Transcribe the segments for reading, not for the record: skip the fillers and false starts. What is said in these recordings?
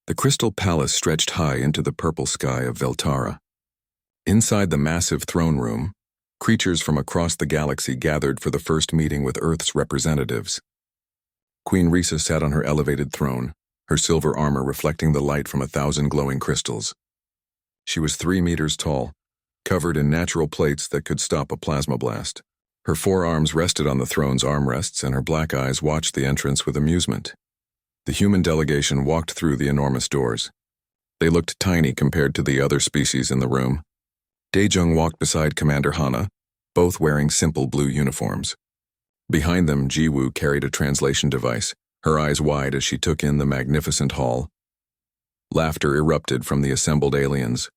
The crystal palace stretched high into the purple sky of Veltara. Inside the massive throne room, creatures from across the galaxy gathered for the first meeting with Earth's representatives. Queen Risa sat on her elevated throne, her silver armor reflecting the light from 1,000 glowing crystals. She was 3 meters tall, covered in natural plates that could stop a plasma blast. Her forearms rested on the throne's armrests, and her black eyes watched the entrance with amusement. The human delegation walked through the enormous doors. They looked tiny compared to the other species in the room. Daejung walked beside Commander Hana, both wearing simple blue uniforms. Behind them, Jiwoo carried a translation device, her eyes wide as she took in the magnificent hall. Laughter erupted from the assembled aliens.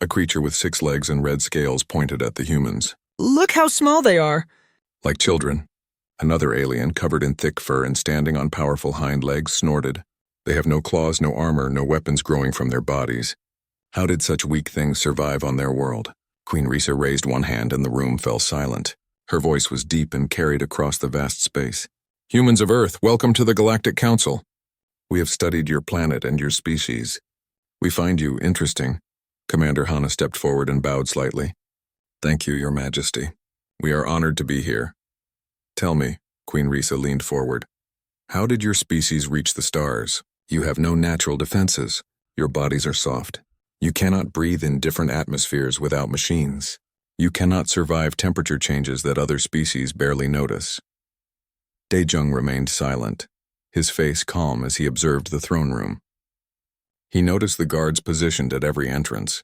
A creature with 6 legs and red scales pointed at the humans. Look how small they are. Like children. Another alien, covered in thick fur and standing on powerful hind legs, snorted. They have no claws, no armor, no weapons growing from their bodies. How did such weak things survive on their world? Queen Risa raised one hand and the room fell silent. Her voice was deep and carried across the vast space. Humans of Earth, welcome to the Galactic Council. We have studied your planet and your species. We find you interesting. Commander Hana stepped forward and bowed slightly. Thank you, Your Majesty. We are honored to be here. Tell me, Queen Risa leaned forward. How did your species reach the stars? You have no natural defenses. Your bodies are soft. You cannot breathe in different atmospheres without machines. You cannot survive temperature changes that other species barely notice. Daejung remained silent, his face calm as he observed the throne room. He noticed the guards positioned at every entrance.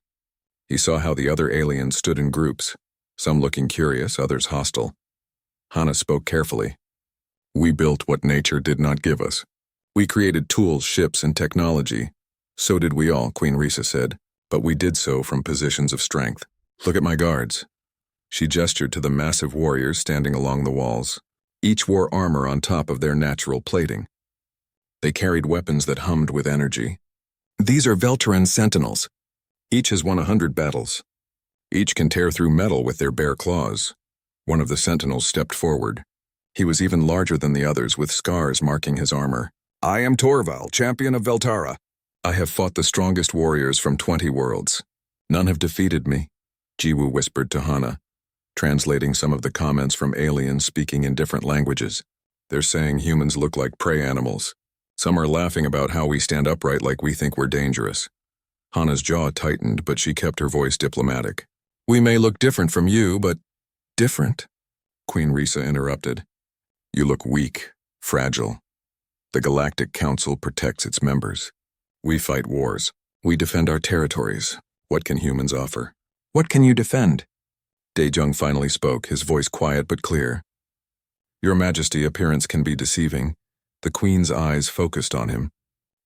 He saw how the other aliens stood in groups, some looking curious, others hostile. Hana spoke carefully. We built what nature did not give us. We created tools, ships, and technology. So did we all, Queen Risa said, but we did so from positions of strength. Look at my guards. She gestured to the massive warriors standing along the walls. Each wore armor on top of their natural plating. They carried weapons that hummed with energy. These are Veltaran sentinels. Each has won 100 battles. Each can tear through metal with their bare claws. One of the sentinels stepped forward. He was even larger than the others, with scars marking his armor. I am Torval, champion of Veltara. I have fought the strongest warriors from 20 worlds. None have defeated me, Jiwoo whispered to Hana, translating some of the comments from aliens speaking in different languages. They're saying humans look like prey animals. Some are laughing about how we stand upright like we think we're dangerous. Hana's jaw tightened, but she kept her voice diplomatic. We may look different from you, but... Different? Queen Risa interrupted. You look weak, fragile. The Galactic Council protects its members. We fight wars. We defend our territories. What can humans offer? What can you defend? Daejung finally spoke, his voice quiet but clear. Your Majesty, appearance can be deceiving. The Queen's eyes focused on him.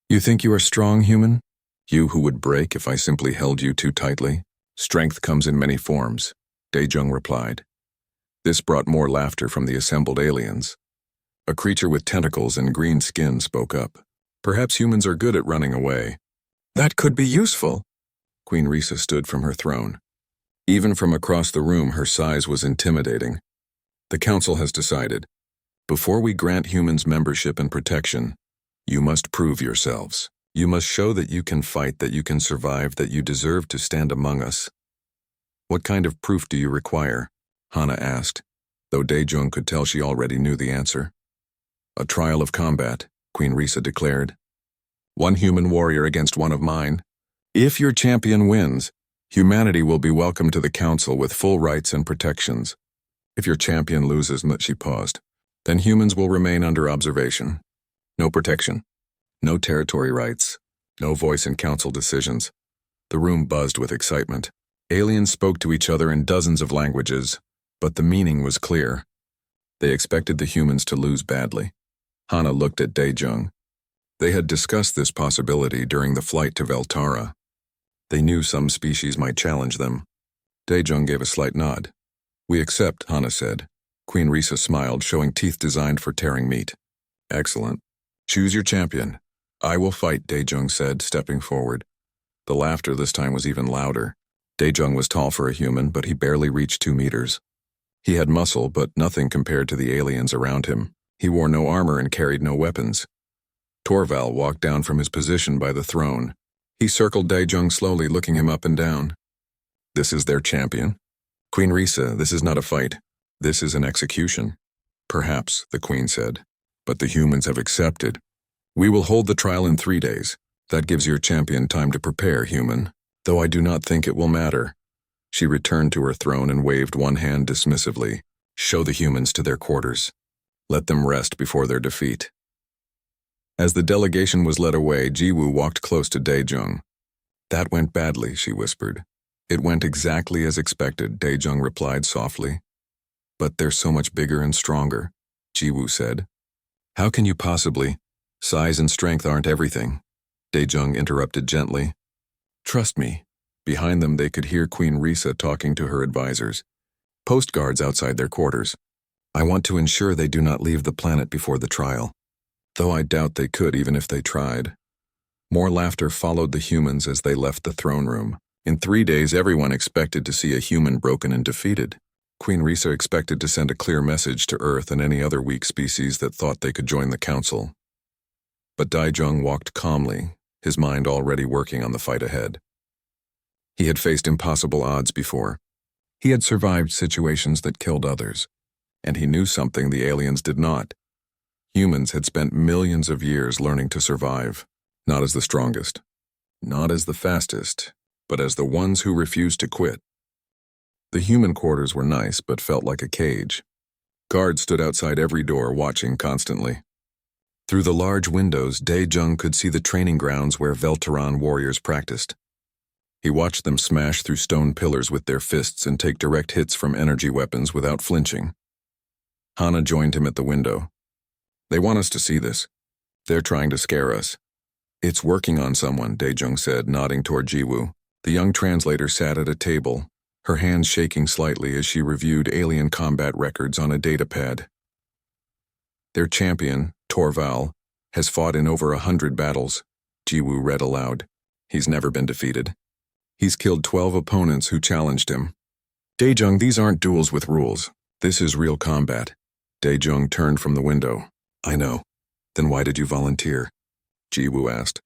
You think you are strong, human? You who would break if I simply held you too tightly? Strength comes in many forms, Daejung replied. This brought more laughter from the assembled aliens. A creature with tentacles and green skin spoke up. Perhaps humans are good at running away. That could be useful. Queen Risa stood from her throne. Even from across the room, her size was intimidating. The council has decided. Before we grant humans membership and protection, you must prove yourselves. You must show that you can fight, that you can survive, that you deserve to stand among us. What kind of proof do you require? Hana asked, though Daejung could tell she already knew the answer. A trial of combat, Queen Risa declared. One human warrior against one of mine. If your champion wins, humanity will be welcomed to the council with full rights and protections. If your champion loses, she paused, then humans will remain under observation. No protection, no territory rights, no voice in council decisions. The room buzzed with excitement. Aliens spoke to each other in dozens of languages, but the meaning was clear. They expected the humans to lose badly. Hana looked at Daejung. They had discussed this possibility during the flight to Veltara. They knew some species might challenge them. Daejung gave a slight nod. We accept, Hana said. Queen Risa smiled, showing teeth designed for tearing meat. Excellent. Choose your champion. I will fight, Daejung said, stepping forward. The laughter this time was even louder. Daejung was tall for a human, but he barely reached 2 meters. He had muscle, but nothing compared to the aliens around him. He wore no armor and carried no weapons. Torval walked down from his position by the throne. He circled Daejung slowly, looking him up and down. This is their champion? Queen Risa, this is not a fight. This is an execution. Perhaps, the queen said. But the humans have accepted. We will hold the trial in 3 days. That gives your champion time to prepare, human. Though I do not think it will matter. She returned to her throne and waved one hand dismissively. Show the humans to their quarters. Let them rest before their defeat. As the delegation was led away, Jiwoo walked close to Daejung. That went badly, she whispered. It went exactly as expected, Daejung replied softly. But they're so much bigger and stronger, Jiwoo said. How can you possibly? Size and strength aren't everything, Daejung interrupted gently. Trust me. Behind them they could hear Queen Risa talking to her advisors. Post guards outside their quarters. I want to ensure they do not leave the planet before the trial. Though I doubt they could even if they tried. More laughter followed the humans as they left the throne room. In 3 days, everyone expected to see a human broken and defeated. Queen Risa expected to send a clear message to Earth and any other weak species that thought they could join the council. But Daejung walked calmly, his mind already working on the fight ahead. He had faced impossible odds before. He had survived situations that killed others. And he knew something the aliens did not. Humans had spent millions of years learning to survive, not as the strongest, not as the fastest, but as the ones who refused to quit. The human quarters were nice, but felt like a cage. Guards stood outside every door, watching constantly. Through the large windows, Daejung could see the training grounds where Velteran warriors practiced. He watched them smash through stone pillars with their fists and take direct hits from energy weapons without flinching. Hana joined him at the window. They want us to see this. They're trying to scare us. It's working on someone, Daejung said, nodding toward Jiwoo. The young translator sat at a table, her hands shaking slightly as she reviewed alien combat records on a datapad. Their champion, Torval, has fought in over 100 battles, Jiwoo read aloud. He's never been defeated. He's killed 12 opponents who challenged him. Daejung, these aren't duels with rules. This is real combat. Daejung turned from the window. I know. Then why did you volunteer? Jiwoo asked.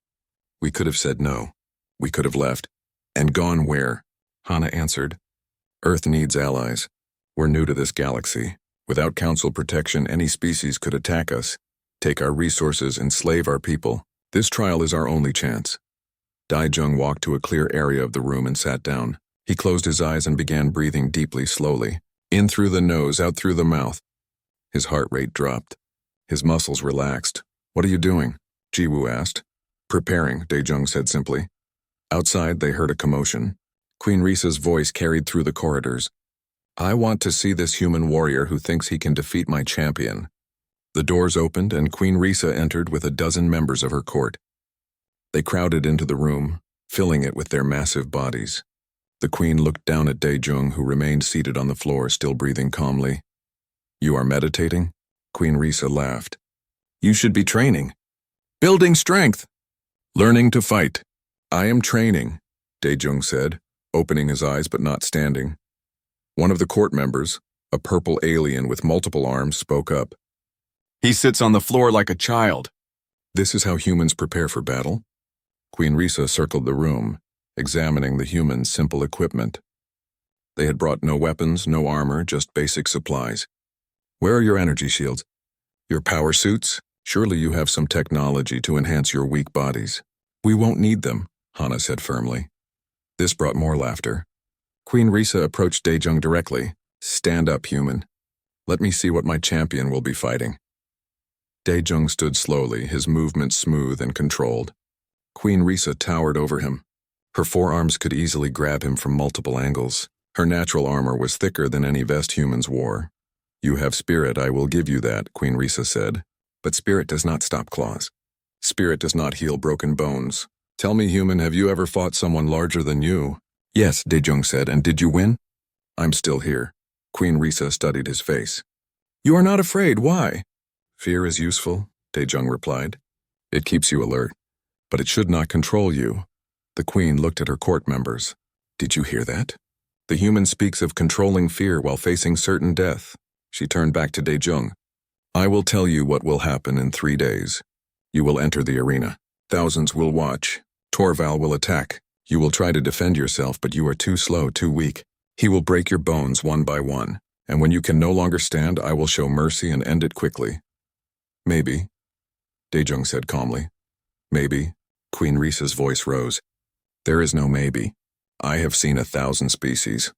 We could have said no. We could have left. And gone where? Hana answered. Earth needs allies. We're new to this galaxy. Without council protection, any species could attack us, take our resources, enslave our people. This trial is our only chance. Daejung walked to a clear area of the room and sat down. He closed his eyes and began breathing deeply, slowly. In through the nose, out through the mouth. His heart rate dropped. His muscles relaxed. What are you doing? Jiwoo asked. Preparing, Daejung said simply. Outside, they heard a commotion. Queen Risa's voice carried through the corridors. I want to see this human warrior who thinks he can defeat my champion. The doors opened and Queen Risa entered with a dozen members of her court. They crowded into the room, filling it with their massive bodies. The queen looked down at Daejung, who remained seated on the floor, still breathing calmly. You are meditating? Queen Risa laughed. You should be training. Building strength. Learning to fight. I am training, Daejung said, opening his eyes but not standing. One of the court members, a purple alien with multiple arms, spoke up. He sits on the floor like a child. This is how humans prepare for battle? Queen Risa circled the room, examining the humans' simple equipment. They had brought no weapons, no armor, just basic supplies. Where are your energy shields? Your power suits? Surely you have some technology to enhance your weak bodies. We won't need them, Hana said firmly. This brought more laughter. Queen Risa approached Daejung directly. Stand up, human. Let me see what my champion will be fighting. Daejung stood slowly, his movements smooth and controlled. Queen Risa towered over him. Her forearms could easily grab him from multiple angles. Her natural armor was thicker than any vest humans wore. You have spirit, I will give you that, Queen Risa said. But spirit does not stop claws. Spirit does not heal broken bones. Tell me, human, have you ever fought someone larger than you? Yes, Daejung said, and did you win? I'm still here. Queen Risa studied his face. You are not afraid, why? Fear is useful, Daejung replied. It keeps you alert, but it should not control you. The queen looked at her court members. Did you hear that? The human speaks of controlling fear while facing certain death. She turned back to Daejung. I will tell you what will happen in 3 days. You will enter the arena. Thousands will watch. Torval will attack. You will try to defend yourself, but you are too slow, too weak. He will break your bones one by one, and when you can no longer stand, I will show mercy and end it quickly. Maybe, Daejung said calmly. Maybe. Queen Risa's voice rose. There is no maybe. I have seen 1,000 species.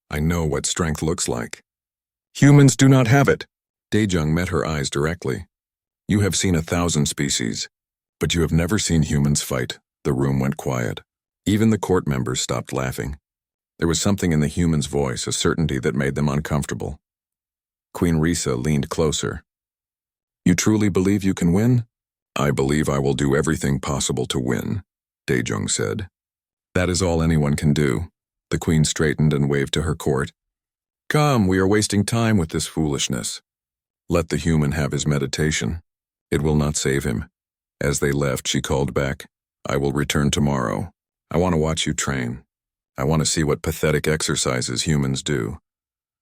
I know what strength looks like. Humans do not have it. Daejung met her eyes directly. You have seen 1,000 species, but you have never seen humans fight. The room went quiet. Even the court members stopped laughing. There was something in the human's voice, a certainty that made them uncomfortable. Queen Risa leaned closer. You truly believe you can win? I believe I will do everything possible to win, Daejung said. That is all anyone can do. The queen straightened and waved to her court. Come, we are wasting time with this foolishness. Let the human have his meditation. It will not save him. As they left, she called back, I will return tomorrow. I want to watch you train. I want to see what pathetic exercises humans do.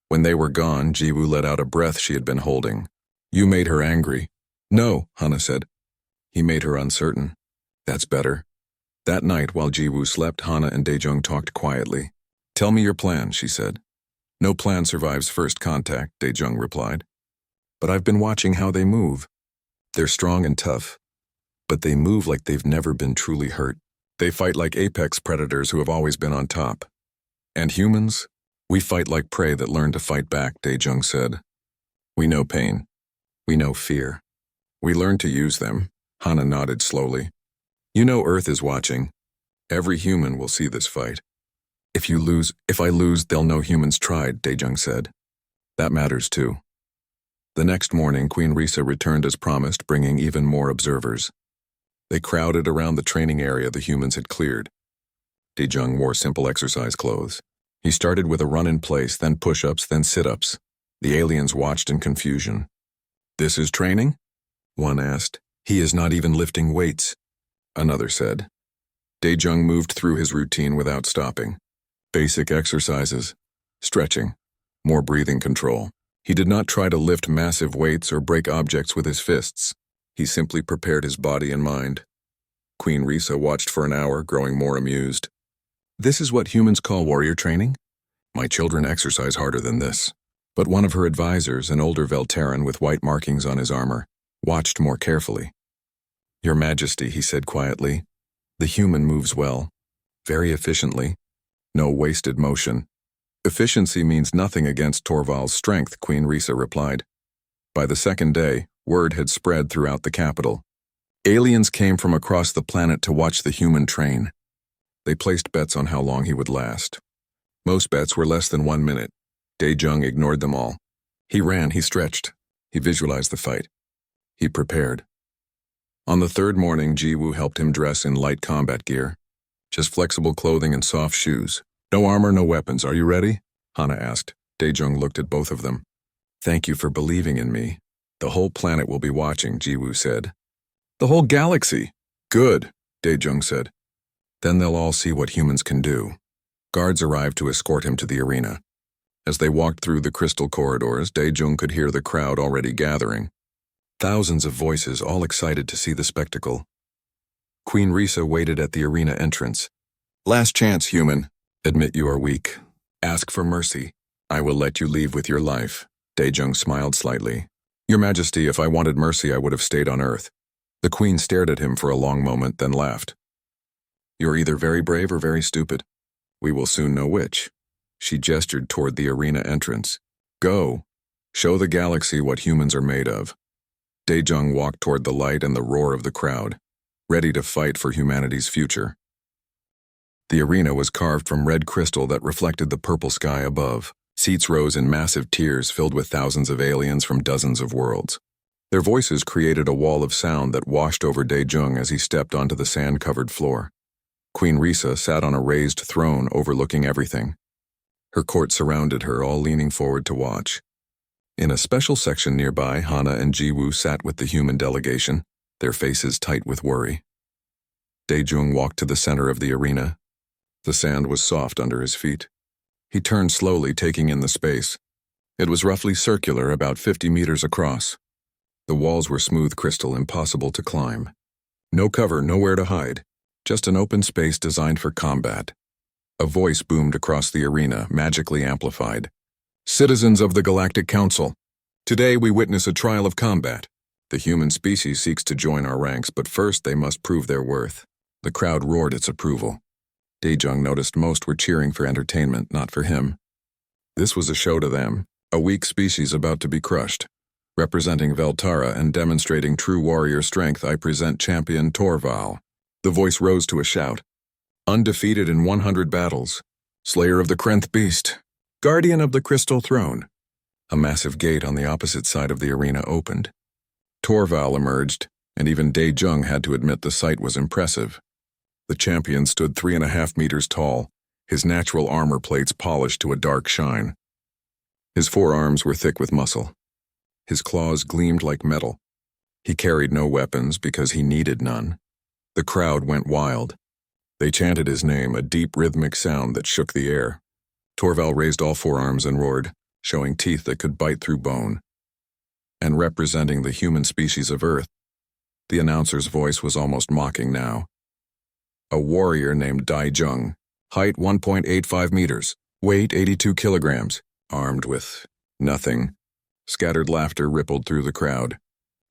When they were gone, Jiwoo let out a breath she had been holding. You made her angry. No, Hana said. He made her uncertain. That's better. That night, while Jiwoo slept, Hana and Daejung talked quietly. Tell me your plan, she said. No plan survives first contact, Daejung replied. But I've been watching how they move. They're strong and tough, but they move like they've never been truly hurt. They fight like apex predators who have always been on top. And humans? We fight like prey that learn to fight back, Daejung said. We know pain. We know fear. We learn to use them. Hana nodded slowly. You know Earth is watching. Every human will see this fight. If I lose, they'll know humans tried, Daejung said. That matters too. The next morning, Queen Risa returned as promised, bringing even more observers. They crowded around the training area the humans had cleared. Daejung wore simple exercise clothes. He started with a run in place, then push-ups, then sit-ups. The aliens watched in confusion. This is training? One asked. He is not even lifting weights, another said. Daejung moved through his routine without stopping. Basic exercises, stretching, more breathing control. He did not try to lift massive weights or break objects with his fists. He simply prepared his body and mind. Queen Risa watched for an hour, growing more amused. This is what humans call warrior training? My children exercise harder than this. But one of her advisors, an older Velteran with white markings on his armor, watched more carefully. Your Majesty, he said quietly, the human moves well, very efficiently. No wasted motion. Efficiency means nothing against Torval's strength, Queen Risa replied. By the second day, word had spread throughout the capital. Aliens came from across the planet to watch the human train. They placed bets on how long he would last. Most bets were less than 1 minute. Daejung ignored them all. He ran, he stretched. He visualized the fight. He prepared. On the third morning, Jiwoo helped him dress in light combat gear. Just flexible clothing and soft shoes. No armor, no weapons. Are you ready? Hana asked. Daejung looked at both of them. Thank you for believing in me. The whole planet will be watching, Jiwoo said. The whole galaxy. Good, Daejung said. Then they'll all see what humans can do. Guards arrived to escort him to the arena. As they walked through the crystal corridors, Daejung could hear the crowd already gathering. Thousands of voices, all excited to see the spectacle. Queen Risa waited at the arena entrance. Last chance, human. Admit you are weak. Ask for mercy. I will let you leave with your life. Daejung smiled slightly. Your Majesty, if I wanted mercy, I would have stayed on Earth. The queen stared at him for a long moment, then laughed. You're either very brave or very stupid. We will soon know which. She gestured toward the arena entrance. Go. Show the galaxy what humans are made of. Daejung walked toward the light and the roar of the crowd, ready to fight for humanity's future. The arena was carved from red crystal that reflected the purple sky above. Seats rose in massive tiers filled with thousands of aliens from dozens of worlds. Their voices created a wall of sound that washed over Daejung as he stepped onto the sand-covered floor. Queen Risa sat on a raised throne overlooking everything. Her court surrounded her, all leaning forward to watch. In a special section nearby, Hana and Jiwoo sat with the human delegation, their faces tight with worry. Daejung walked to the center of the arena. The sand was soft under his feet. He turned slowly, taking in the space. It was roughly circular, about 50 meters across. The walls were smooth crystal, impossible to climb. No cover, nowhere to hide. Just an open space designed for combat. A voice boomed across the arena, magically amplified. Citizens of the Galactic Council, today we witness a trial of combat. The human species seeks to join our ranks, but first they must prove their worth. The crowd roared its approval. Daejung noticed most were cheering for entertainment, not for him. This was a show to them, a weak species about to be crushed. Representing Veltara and demonstrating true warrior strength, I present champion Torval. The voice rose to a shout. Undefeated in 100 battles. Slayer of the Krenth Beast. Guardian of the Crystal Throne. A massive gate on the opposite side of the arena opened. Torval emerged, and even Daejung had to admit the sight was impressive. The champion stood 3.5 meters tall, his natural armor plates polished to a dark shine. His forearms were thick with muscle. His claws gleamed like metal. He carried no weapons because he needed none. The crowd went wild. They chanted his name, a deep rhythmic sound that shook the air. Torval raised all 4 arms and roared, showing teeth that could bite through bone. And representing the human species of Earth, the announcer's voice was almost mocking now. A warrior named Daejung, height 1.85 meters, weight 82 kilograms, armed with nothing. Scattered laughter rippled through the crowd.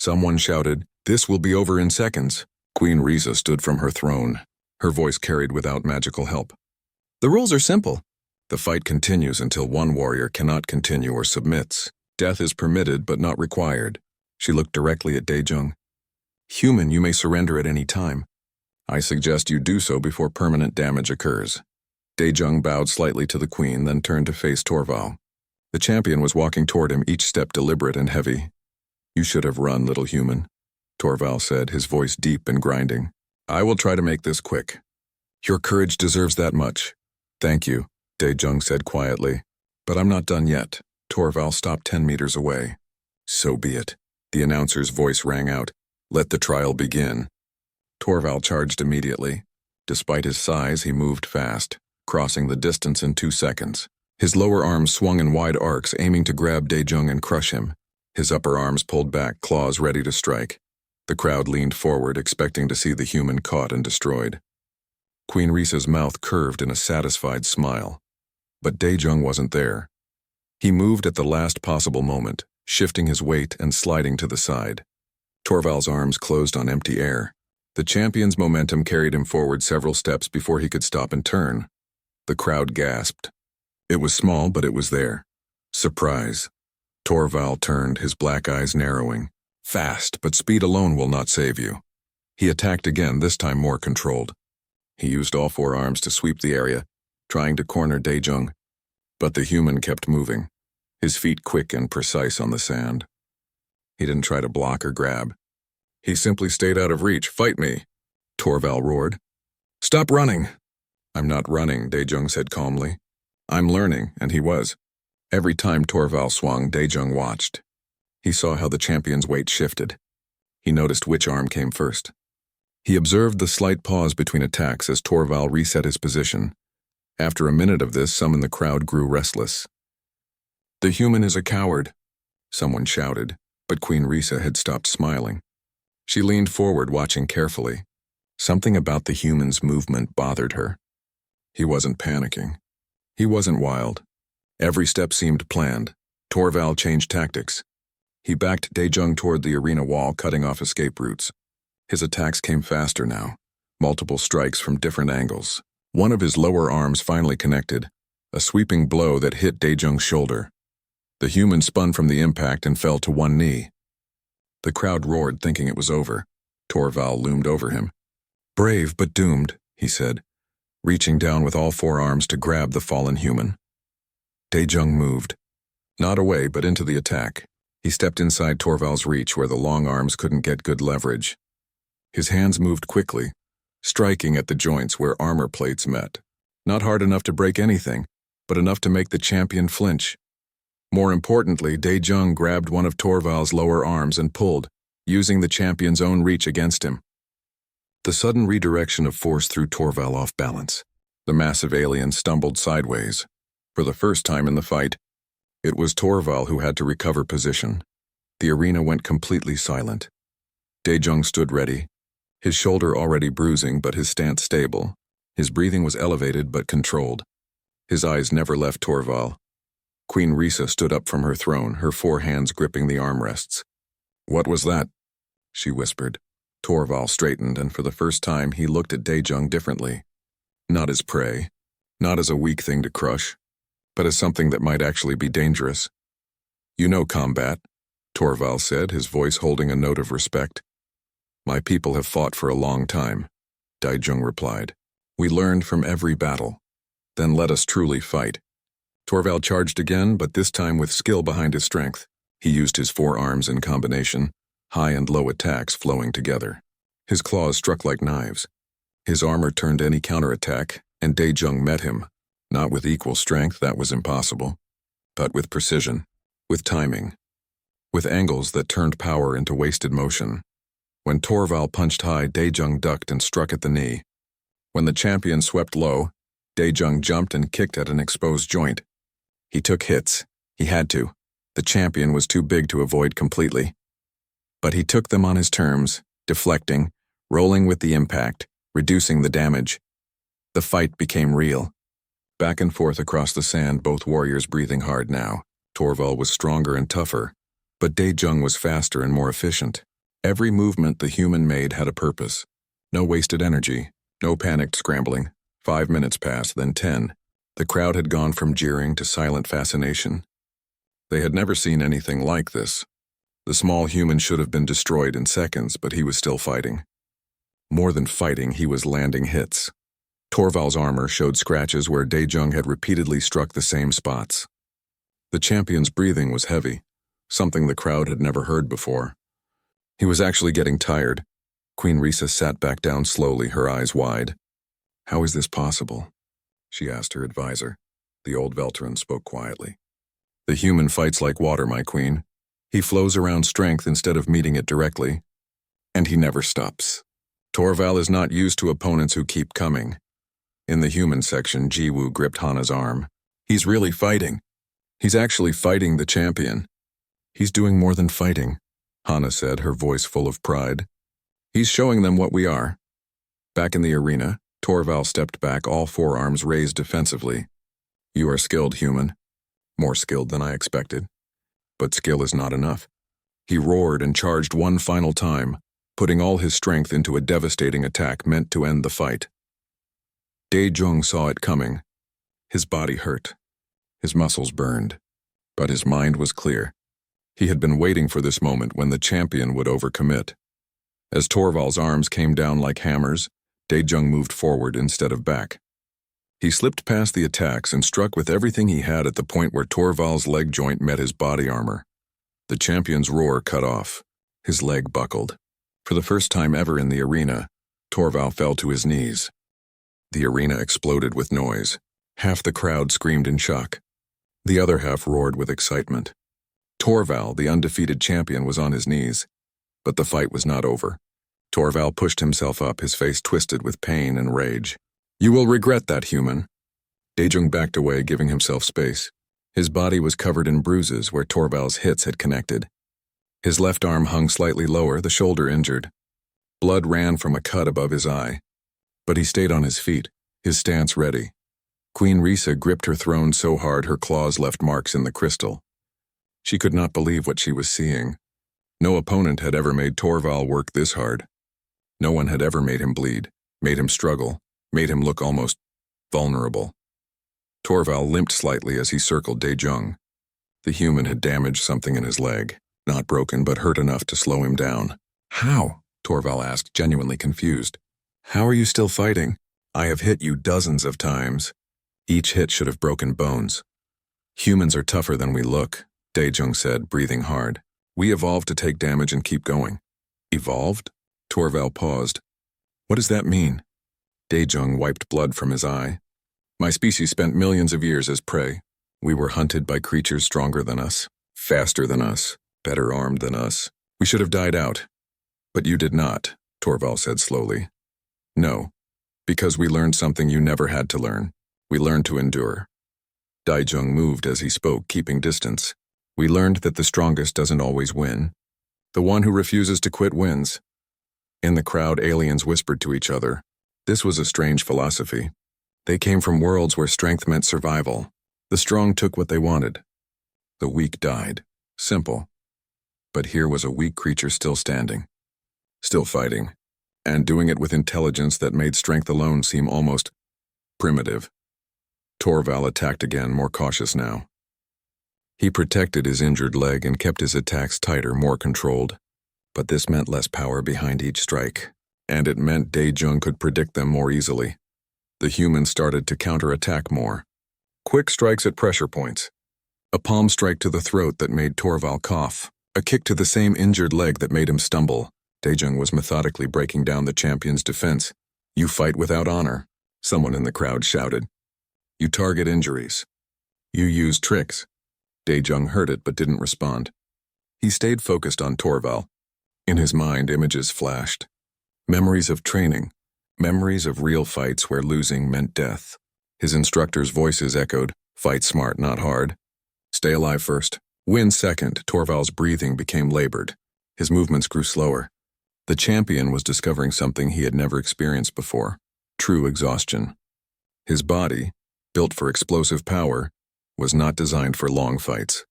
Someone shouted, "This will be over in seconds." Queen Risa stood from her throne, her voice carried without magical help. The rules are simple. The fight continues until one warrior cannot continue or submits. Death is permitted but not required. She looked directly at Daejung. Human, you may surrender at any time. I suggest you do so before permanent damage occurs. Daejung bowed slightly to the queen, then turned to face Torval. The champion was walking toward him, each step deliberate and heavy. You should have run, little human, Torval said, his voice deep and grinding. I will try to make this quick. Your courage deserves that much. Thank you, Daejung said quietly. But I'm not done yet. Torval stopped 10 meters away. So be it. The announcer's voice rang out. Let the trial begin. Torval charged immediately. Despite his size, he moved fast, crossing the distance in 2 seconds. His lower arms swung in wide arcs, aiming to grab Daejung and crush him. His upper arms pulled back, claws ready to strike. The crowd leaned forward, expecting to see the human caught and destroyed. Queen Risa's mouth curved in a satisfied smile. But Daejung wasn't there. He moved at the last possible moment, shifting his weight and sliding to the side. Torval's arms closed on empty air. The champion's momentum carried him forward several steps before he could stop and turn. The crowd gasped. It was small, but it was there. Surprise. Torval turned, his black eyes narrowing. Fast, but speed alone will not save you. He attacked again, this time more controlled. He used all 4 arms to sweep the area, trying to corner Daejung. But the human kept moving, his feet quick and precise on the sand. He didn't try to block or grab. He simply stayed out of reach. Fight me, Torval roared. Stop running. I'm not running, Daejung said calmly. I'm learning, and he was. Every time Torval swung, Daejung watched. He saw how the champion's weight shifted. He noticed which arm came first. He observed the slight pause between attacks as Torval reset his position. After a minute of this, some in the crowd grew restless. The human is a coward, someone shouted, but Queen Risa had stopped smiling. She leaned forward, watching carefully. Something about the human's movement bothered her. He wasn't panicking. He wasn't wild. Every step seemed planned. Torval changed tactics. He backed Daejung toward the arena wall, cutting off escape routes. His attacks came faster now, multiple strikes from different angles. One of his lower arms finally connected, a sweeping blow that hit Daejung's shoulder. The human spun from the impact and fell to one knee. The crowd roared, thinking it was over. Torval loomed over him. Brave but doomed, he said, reaching down with all 4 arms to grab the fallen human. Daejung moved. Not away, but into the attack. He stepped inside Torval's reach where the long arms couldn't get good leverage. His hands moved quickly, striking at the joints where armor plates met. Not hard enough to break anything, but enough to make the champion flinch. More importantly, Daejung grabbed one of Torval's lower arms and pulled, using the champion's own reach against him. The sudden redirection of force threw Torval off balance. The massive alien stumbled sideways. For the first time in the fight, it was Torval who had to recover position. The arena went completely silent. Daejung stood ready, His shoulder already bruising but his stance stable. His breathing was elevated but controlled. His eyes never left Torval. Queen Risa stood up from her throne, her 4 hands gripping the armrests. "What was that?" she whispered. Torval straightened, and for the first time he looked at Daejung differently. Not as prey, not as a weak thing to crush, but as something that might actually be dangerous. "You know combat," Torval said, his voice holding a note of respect. "My people have fought for a long time," Daejung replied. "We learned from every battle. Then let us truly fight." Torval charged again, but this time with skill behind his strength. He used his 4 arms in combination, high and low attacks flowing together. His claws struck like knives. His armor turned any counterattack, and Daejung met him, not with equal strength, that was impossible, but with precision, with timing, with angles that turned power into wasted motion. When Torval punched high, Daejung ducked and struck at the knee. When the champion swept low, Daejung jumped and kicked at an exposed joint. He took hits. He had to. The champion was too big to avoid completely. But he took them on his terms, deflecting, rolling with the impact, reducing the damage. The fight became real. Back and forth across the sand, both warriors breathing hard now. Torval was stronger and tougher, but Daejung was faster and more efficient. Every movement the human made had a purpose. No wasted energy, no panicked scrambling. 5 minutes passed, then 10. The crowd had gone from jeering to silent fascination. They had never seen anything like this. The small human should have been destroyed in seconds, but he was still fighting. More than fighting, he was landing hits. Torval's armor showed scratches where Daejung had repeatedly struck the same spots. The champion's breathing was heavy, something the crowd had never heard before. He was actually getting tired. Queen Risa sat back down slowly, her eyes wide. "How is this possible?" she asked her advisor. The old Veltran spoke quietly. "The human fights like water, my queen. He flows around strength instead of meeting it directly. And he never stops. Torval is not used to opponents who keep coming." In the human section, Jiwoo gripped Hana's arm. "He's really fighting. He's actually fighting the champion." "He's doing more than fighting," Hana said, her voice full of pride. "He's showing them what we are." Back in the arena, Torval stepped back, all 4 arms raised defensively. "You are skilled, human. More skilled than I expected. But skill is not enough." He roared and charged one final time, putting all his strength into a devastating attack meant to end the fight. Daejung saw it coming. His body hurt. His muscles burned. But his mind was clear. He had been waiting for this moment when the champion would overcommit. As Torval's arms came down like hammers, Daejung moved forward instead of back. He slipped past the attacks and struck with everything he had at the point where Torval's leg joint met his body armor. The champion's roar cut off. His leg buckled. For the first time ever in the arena, Torval fell to his knees. The arena exploded with noise. Half the crowd screamed in shock. The other half roared with excitement. Torval, the undefeated champion, was on his knees. But the fight was not over. Torval pushed himself up, his face twisted with pain and rage. "You will regret that, human." Daejung backed away, giving himself space. His body was covered in bruises where Torval's hits had connected. His left arm hung slightly lower, the shoulder injured. Blood ran from a cut above his eye. But he stayed on his feet, his stance ready. Queen Risa gripped her throne so hard her claws left marks in the crystal. She could not believe what she was seeing. No opponent had ever made Torval work this hard. No one had ever made him bleed, made him struggle, made him look almost vulnerable. Torval limped slightly as he circled Daejung. The human had damaged something in his leg, not broken but hurt enough to slow him down. "How?" Torval asked, genuinely confused. "How are you still fighting? I have hit you dozens of times. Each hit should have broken bones." "Humans are tougher than we look," Daejung said, breathing hard. "We evolved to take damage and keep going." "Evolved?" Torval paused. "What does that mean?" Daejung wiped blood from his eye. "My species spent millions of years as prey. We were hunted by creatures stronger than us, faster than us, better armed than us. We should have died out. But you did not," Torval said slowly. "No, because we learned something you never had to learn. We learned to endure." Daejung moved as he spoke, keeping distance. "We learned that the strongest doesn't always win. The one who refuses to quit wins. In the crowd, aliens whispered to each other. This was a strange philosophy. They came from worlds where strength meant survival. The strong took what they wanted. The weak died. Simple. But here was a weak creature still standing, still fighting, and doing it with intelligence that made strength alone seem almost primitive. Torval attacked again, more cautious now. He protected his injured leg and kept his attacks tighter, more controlled. But this meant less power behind each strike, and it meant Daejung could predict them more easily. The humans started to counterattack more. Quick strikes at pressure points. A palm strike to the throat that made Torval cough. A kick to the same injured leg that made him stumble. Daejung was methodically breaking down the champion's defense. You fight without honor, someone in the crowd shouted. You target injuries. You use tricks. Daejung heard it but didn't respond. He stayed focused on Torval. In his mind, images flashed. Memories of training. Memories of real fights where losing meant death. His instructors' voices echoed, fight smart, not hard. Stay alive first. Win second. Torval's breathing became labored. His movements grew slower. The champion was discovering something he had never experienced before. True exhaustion. His body, built for explosive power, was not designed for long fights.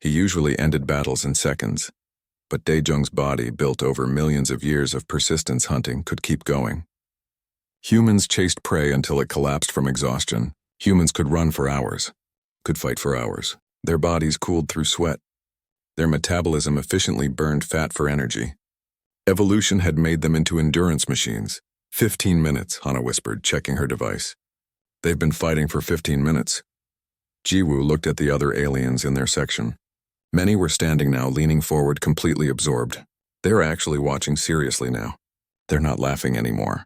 He usually ended battles in seconds. But Daejung's body, built over millions of years of persistence hunting, could keep going. Humans chased prey until it collapsed from exhaustion. Humans could run for hours, could fight for hours. Their bodies cooled through sweat. Their metabolism efficiently burned fat for energy. Evolution had made them into endurance machines. 15 minutes, Hana whispered, checking her device. They've been fighting for 15 minutes. Jiwoo looked at the other aliens in their section. Many were standing now, leaning forward, completely absorbed. They're actually watching seriously now. They're not laughing anymore.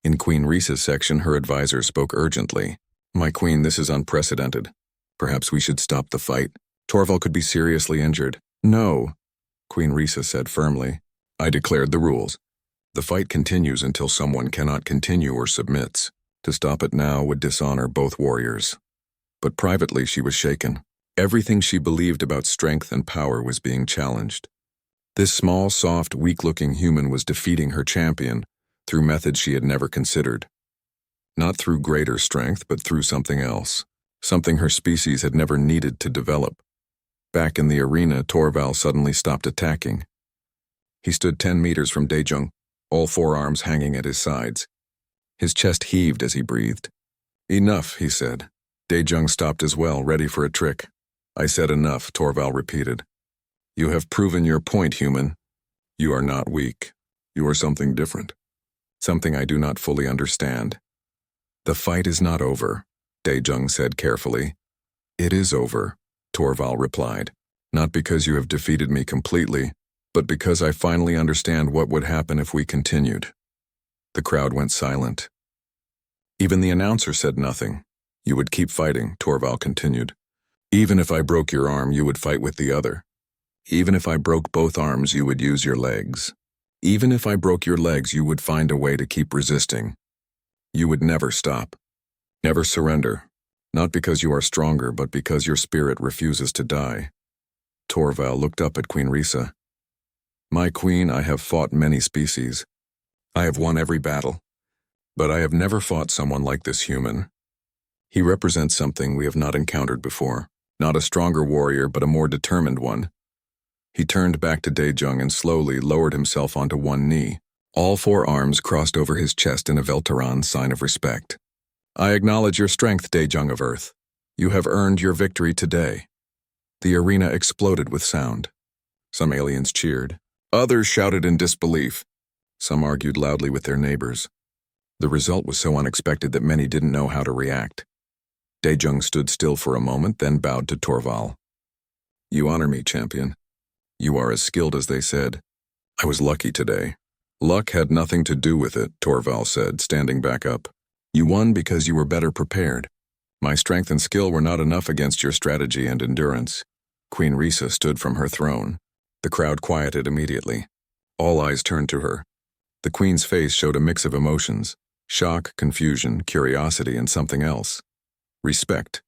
In Queen Risa's section, her advisor spoke urgently. My queen, this is unprecedented. Perhaps we should stop the fight. Torval could be seriously injured. No, Queen Risa said firmly. I declared the rules. The fight continues until someone cannot continue or submits. To stop it now would dishonor both warriors. But privately she was shaken. Everything she believed about strength and power was being challenged. This small, soft, weak-looking human was defeating her champion through methods she had never considered. Not through greater strength, but through something else. Something her species had never needed to develop. Back in the arena, Torval suddenly stopped attacking. He stood 10 meters from Daejung, all four arms hanging at his sides. His chest heaved as he breathed. Enough, he said. Daejung stopped as well, ready for a trick. I said enough, Torval repeated. You have proven your point, human. You are not weak. You are something different. Something I do not fully understand. The fight is not over, Daejung said carefully. It is over, Torval replied. Not because you have defeated me completely, but because I finally understand what would happen if we continued. The crowd went silent. Even the announcer said nothing. You would keep fighting, Torval continued. Even if I broke your arm, you would fight with the other. Even if I broke both arms, you would use your legs. Even if I broke your legs, you would find a way to keep resisting. You would never stop. Never surrender. Not because you are stronger, but because your spirit refuses to die. Torval looked up at Queen Risa. My queen, I have fought many species. I have won every battle. But I have never fought someone like this human. He represents something we have not encountered before. Not a stronger warrior, but a more determined one. He turned back to Daejung and slowly lowered himself onto one knee. All four arms crossed over his chest in a Veltaran sign of respect. I acknowledge your strength, Daejung of Earth. You have earned your victory today. The arena exploded with sound. Some aliens cheered. Others shouted in disbelief. Some argued loudly with their neighbors. The result was so unexpected that many didn't know how to react. Daejung stood still for a moment, then bowed to Torval. You honor me, champion. You are as skilled as they said. I was lucky today. Luck had nothing to do with it, Torval said, standing back up. You won because you were better prepared. My strength and skill were not enough against your strategy and endurance. Queen Risa stood from her throne. The crowd quieted immediately. All eyes turned to her. The queen's face showed a mix of emotions: shock, confusion, curiosity, and something else. Respect.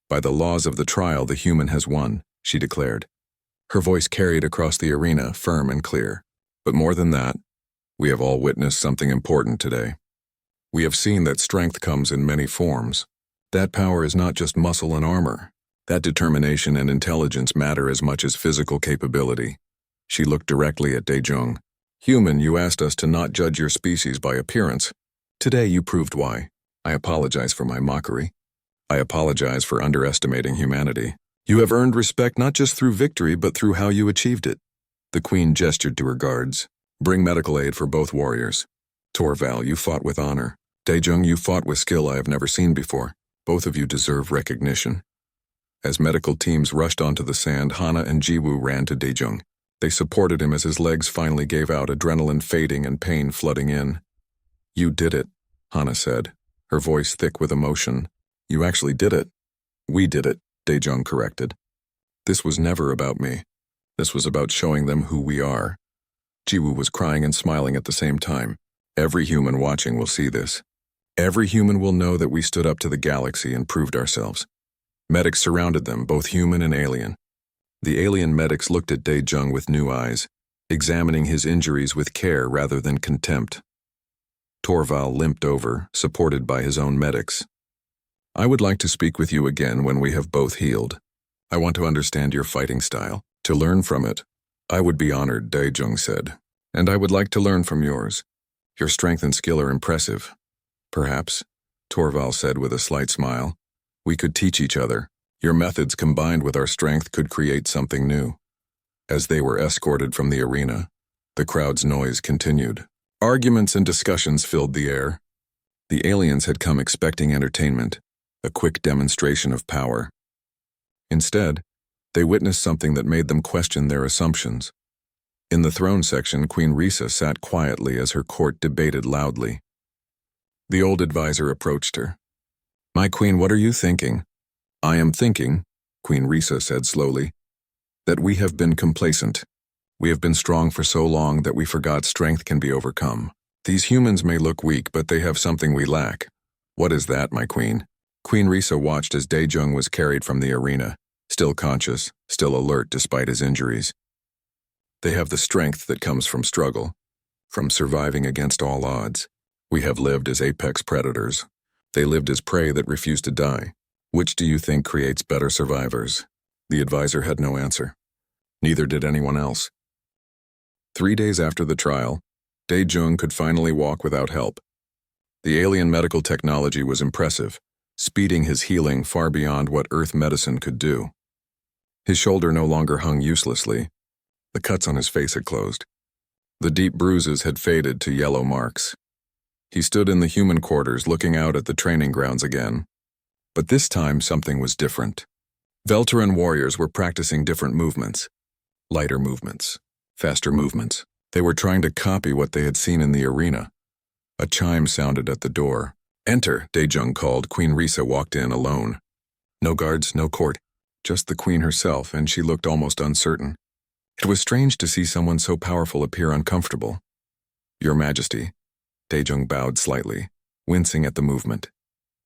By the laws of the trial, the human has won, she declared. Her voice carried across the arena, firm and clear. But more than that, We have all witnessed something important today. We have seen that strength comes in many forms. That power is not just muscle and armor. That determination and intelligence matter as much as physical capability. She looked directly at Daejung. Human, you asked us to not judge your species by appearance. Today you proved why. I apologize for my mockery. I apologize for underestimating humanity. You have earned respect not just through victory, but through how you achieved it. The queen gestured to her guards. Bring medical aid for both warriors. Torval, you fought with honor. Daejung, you fought with skill I have never seen before. Both of you deserve recognition. As medical teams rushed onto the sand, Hana and Jiwoo ran to Daejung. They supported him as his legs finally gave out, adrenaline fading and pain flooding in. You did it, Hana said, her voice thick with emotion. You actually did it. We did it, Daejung corrected. This was never about me. This was about showing them who we are. Jiwoo was crying and smiling at the same time. Every human watching will see this. Every human will know that we stood up to the galaxy and proved ourselves. Medics surrounded them, both human and alien. The alien medics looked at Daejung with new eyes, examining his injuries with care rather than contempt. Torval limped over, supported by his own medics. I would like to speak with you again when we have both healed. I want to understand your fighting style, to learn from it. I would be honored, Daejung said, and I would like to learn from yours. Your strength and skill are impressive. Perhaps, Torval said with a slight smile, we could teach each other. Your methods combined with our strength could create something new. As they were escorted from the arena, the crowd's noise continued. Arguments and discussions filled the air. The aliens had come expecting entertainment, a quick demonstration of power. Instead, they witnessed something that made them question their assumptions. In the throne section, Queen Risa sat quietly as her court debated loudly. The old advisor approached her. My queen, what are you thinking? I am thinking, Queen Risa said slowly, that we have been complacent. We have been strong for so long that we forgot strength can be overcome. These humans may look weak, but they have something we lack. What is that, my queen? Queen Risa watched as Daejung was carried from the arena, still conscious, still alert despite his injuries. They have the strength that comes from struggle, from surviving against all odds. We have lived as apex predators. They lived as prey that refused to die. Which do you think creates better survivors? The advisor had no answer. Neither did anyone else. 3 days after the trial, Daejung could finally walk without help. The alien medical technology was impressive, speeding his healing far beyond what Earth medicine could do. His shoulder no longer hung uselessly. The cuts on his face had closed. The deep bruises had faded to yellow marks. He stood in the human quarters looking out at the training grounds again. But this time something was different. Velteran warriors were practicing different movements. Lighter movements, faster movements. They were trying to copy what they had seen in the arena. A chime sounded at the door. Enter, Daejung called. Queen Risa walked in alone. No guards, no court, just the queen herself, and she looked almost uncertain. It was strange to see someone so powerful appear uncomfortable. Your Majesty. Daejung bowed slightly, wincing at the movement.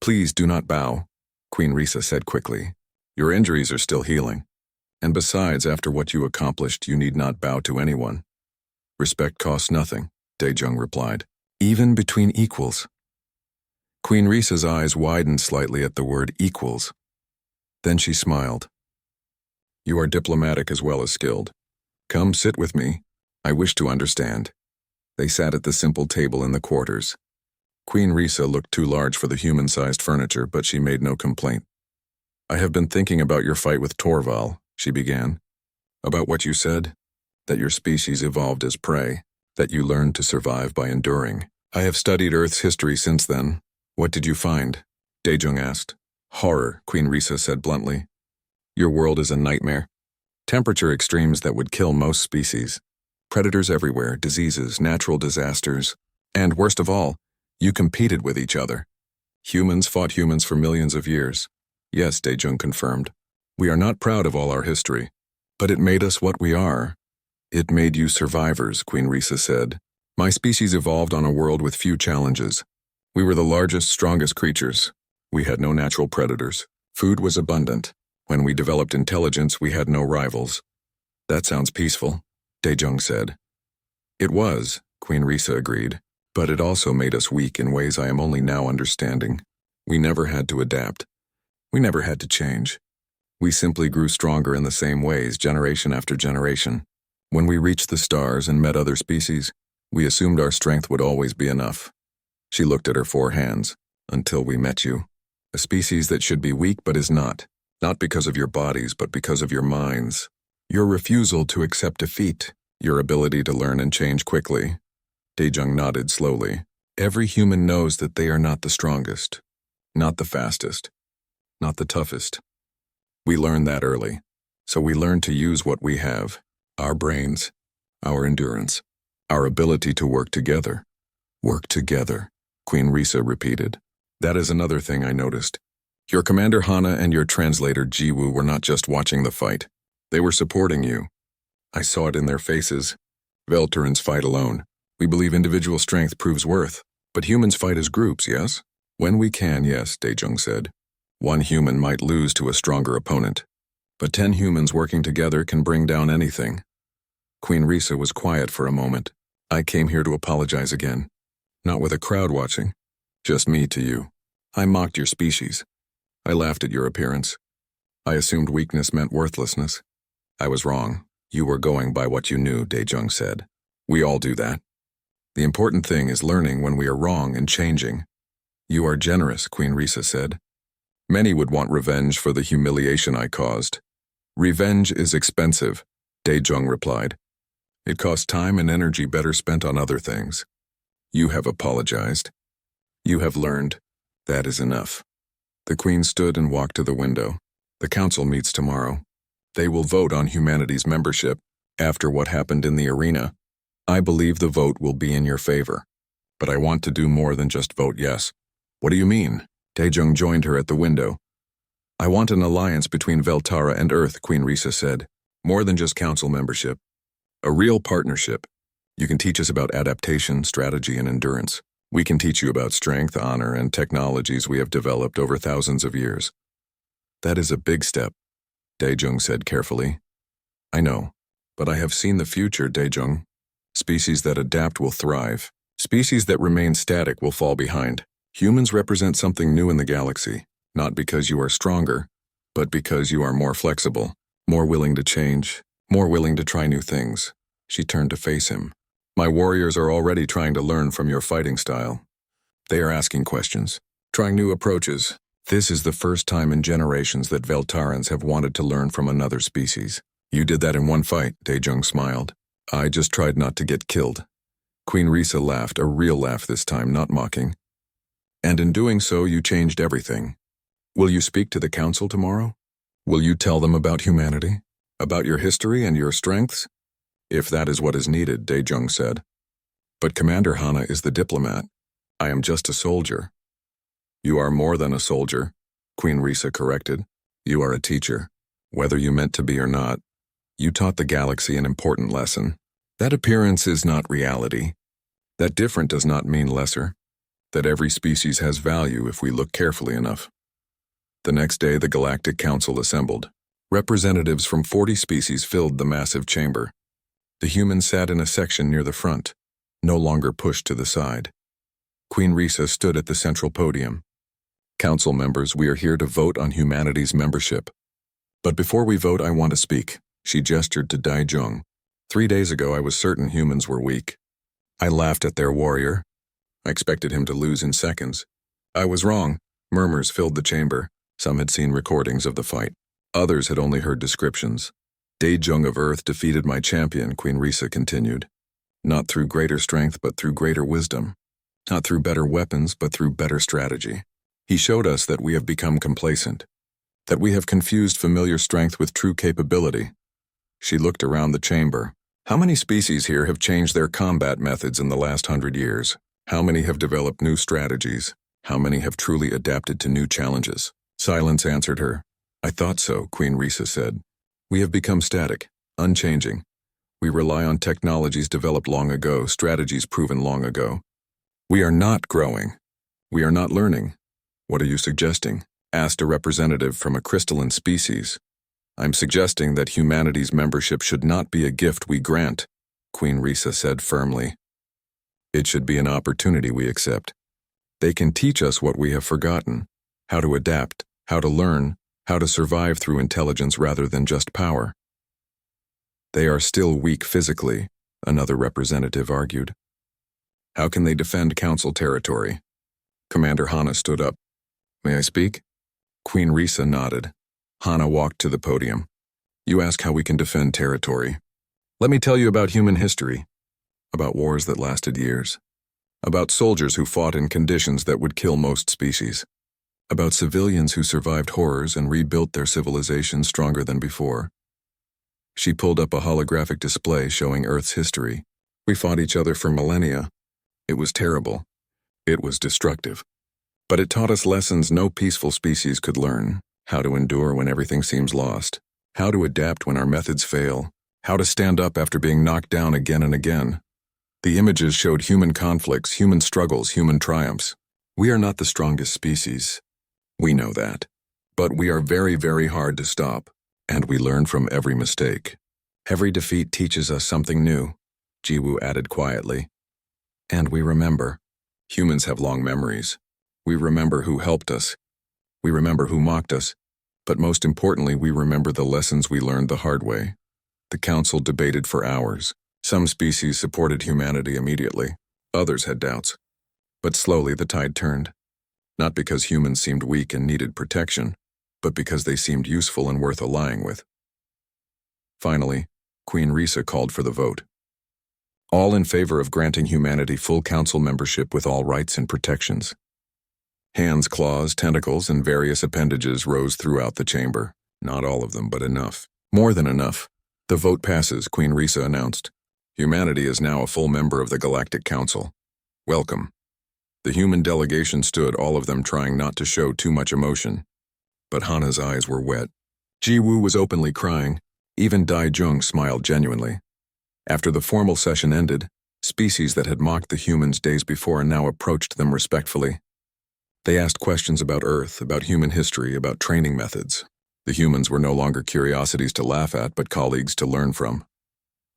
Please do not bow, Queen Risa said quickly. Your injuries are still healing. And besides, after what you accomplished, you need not bow to anyone. Respect costs nothing, Daejung replied. Even between equals. Queen Risa's eyes widened slightly at the word equals. Then she smiled. You are diplomatic as well as skilled. Come sit with me. I wish to understand. They sat at the simple table in the quarters. Queen Risa looked too large for the human-sized furniture, but she made no complaint. I have been thinking about your fight with Torval, she began. About what you said, that your species evolved as prey, that you learned to survive by enduring. I have studied Earth's history since then. What did you find? Daejung asked. Horror, Queen Risa said bluntly. Your world is a nightmare. Temperature extremes that would kill most species. Predators everywhere, diseases, natural disasters. And worst of all, you competed with each other. Humans fought humans for millions of years. Yes, Daejung confirmed. We are not proud of all our history, but it made us what we are. It made you survivors, Queen Risa said. My species evolved on a world with few challenges. We were the largest, strongest creatures. We had no natural predators. Food was abundant. When we developed intelligence, we had no rivals. That sounds peaceful, Daejung said. It was, Queen Risa agreed. But it also made us weak in ways I am only now understanding. We never had to adapt. We never had to change. We simply grew stronger in the same ways, generation after generation. When we reached the stars and met other species, we assumed our strength would always be enough. She looked at her 4 hands. Until we met you. A species that should be weak but is not. Not because of your bodies, but because of your minds. Your refusal to accept defeat. Your ability to learn and change quickly. Daejung nodded slowly. Every human knows that they are not the strongest. Not the fastest. Not the toughest. We learn that early. So we learn to use what we have. Our brains. Our endurance. Our ability to work together. Work together, Queen Risa repeated. That is another thing I noticed. Your Commander Hana and your translator Jiwoo were not just watching the fight. They were supporting you. I saw it in their faces. Velturans fight alone. We believe individual strength proves worth. But humans fight as groups, yes? When we can, yes, Daejung said. 1 human might lose to a stronger opponent. But 10 humans working together can bring down anything. Queen Risa was quiet for a moment. I came here to apologize again. Not with a crowd watching. Just me to you. I mocked your species. I laughed at your appearance. I assumed weakness meant worthlessness. I was wrong. You were going by what you knew, Daejung said. We all do that. The important thing is learning when we are wrong and changing. You are generous, Queen Risa said. Many would want revenge for the humiliation I caused. Revenge is expensive, Daejung replied. It costs time and energy better spent on other things. You have apologized. You have learned. That is enough. The Queen stood and walked to the window. The Council meets tomorrow. They will vote on humanity's membership. After what happened in the arena, I believe the vote will be in your favor. But I want to do more than just vote yes. What do you mean? Daejung joined her at the window. I want an alliance between Veltara and Earth, Queen Risa said. More than just Council membership. A real partnership. You can teach us about adaptation, strategy, and endurance. We can teach you about strength, honor, and technologies we have developed over thousands of years. That is a big step, Daejung said carefully. I know, but I have seen the future, Daejung. Species that adapt will thrive. Species that remain static will fall behind. Humans represent something new in the galaxy, not because you are stronger, but because you are more flexible, more willing to change, more willing to try new things. She turned to face him. My warriors are already trying to learn from your fighting style. They are asking questions, trying new approaches. This is the first time in generations that Veltarans have wanted to learn from another species. You did that in one fight, Daejung smiled. I just tried not to get killed. Queen Risa laughed, a real laugh this time, not mocking. And in doing so, you changed everything. Will you speak to the Council tomorrow? Will you tell them about humanity? About your history and your strengths? If that is what is needed, Daejung said. But Commander Hana is the diplomat. I am just a soldier. You are more than a soldier, Queen Risa corrected. You are a teacher. Whether you meant to be or not, you taught the galaxy an important lesson. That appearance is not reality. That different does not mean lesser. That every species has value if we look carefully enough. The next day, the Galactic Council assembled. Representatives from 40 species filled the massive chamber. The humans sat in a section near the front, no longer pushed to the side. Queen Risa stood at the central podium. Council members, we are here to vote on humanity's membership. But before we vote, I want to speak. She gestured to Daejung. 3 days ago, I was certain humans were weak. I laughed at their warrior. I expected him to lose in seconds. I was wrong. Murmurs filled the chamber. Some had seen recordings of the fight. Others had only heard descriptions. Daejung of Earth defeated my champion, Queen Risa continued. Not through greater strength, but through greater wisdom. Not through better weapons, but through better strategy. He showed us that we have become complacent. That we have confused familiar strength with true capability. She looked around the chamber. How many species here have changed their combat methods in the last 100 years? How many have developed new strategies? How many have truly adapted to new challenges? Silence answered her. I thought so, Queen Risa said. We have become static, unchanging. We rely on technologies developed long ago, strategies proven long ago. We are not growing. We are not learning. What are you suggesting? Asked a representative from a crystalline species. I'm suggesting that humanity's membership should not be a gift we grant, Queen Risa said firmly. It should be an opportunity we accept. They can teach us what we have forgotten, how to adapt, how to learn, how to survive through intelligence rather than just power. They are still weak physically, another representative argued. How can they defend Council territory? Commander Hana stood up. May I speak? Queen Risa nodded. Hana walked to the podium. You ask how we can defend territory. Let me tell you about human history, about wars that lasted years, about soldiers who fought in conditions that would kill most species, about civilians who survived horrors and rebuilt their civilization stronger than before. She pulled up a holographic display showing Earth's history. We fought each other for millennia. It was terrible. It was destructive. But it taught us lessons no peaceful species could learn: how to endure when everything seems lost, how to adapt when our methods fail, how to stand up after being knocked down again and again. The images showed human conflicts, human struggles, human triumphs. We are not the strongest species. We know that. But we are very, very hard to stop, and we learn from every mistake. Every defeat teaches us something new, Jiwoo added quietly. And we remember. Humans have long memories. We remember who helped us. We remember who mocked us. But most importantly, we remember the lessons we learned the hard way. The Council debated for hours. Some species supported humanity immediately. Others had doubts. But slowly the tide turned. Not because humans seemed weak and needed protection, but because they seemed useful and worth allying with. Finally, Queen Risa called for the vote. All in favor of granting humanity full Council membership with all rights and protections. Hands, claws, tentacles, and various appendages rose throughout the chamber. Not all of them, but enough. More than enough. The vote passes, Queen Risa announced. Humanity is now a full member of the Galactic Council. Welcome. The human delegation stood, all of them trying not to show too much emotion. But Hana's eyes were wet. Jiwoo was openly crying. Even Daijung smiled genuinely. After the formal session ended, species that had mocked the humans days before now approached them respectfully. They asked questions about Earth, about human history, about training methods. The humans were no longer curiosities to laugh at, but colleagues to learn from.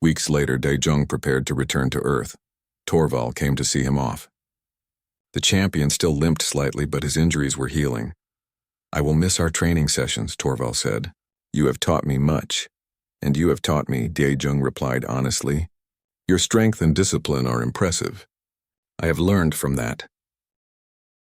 Weeks later, Daijung prepared to return to Earth. Torval came to see him off. The champion still limped slightly, but his injuries were healing. I will miss our training sessions, Torval said. You have taught me much. And you have taught me, Daijung replied honestly. Your strength and discipline are impressive. I have learned from that.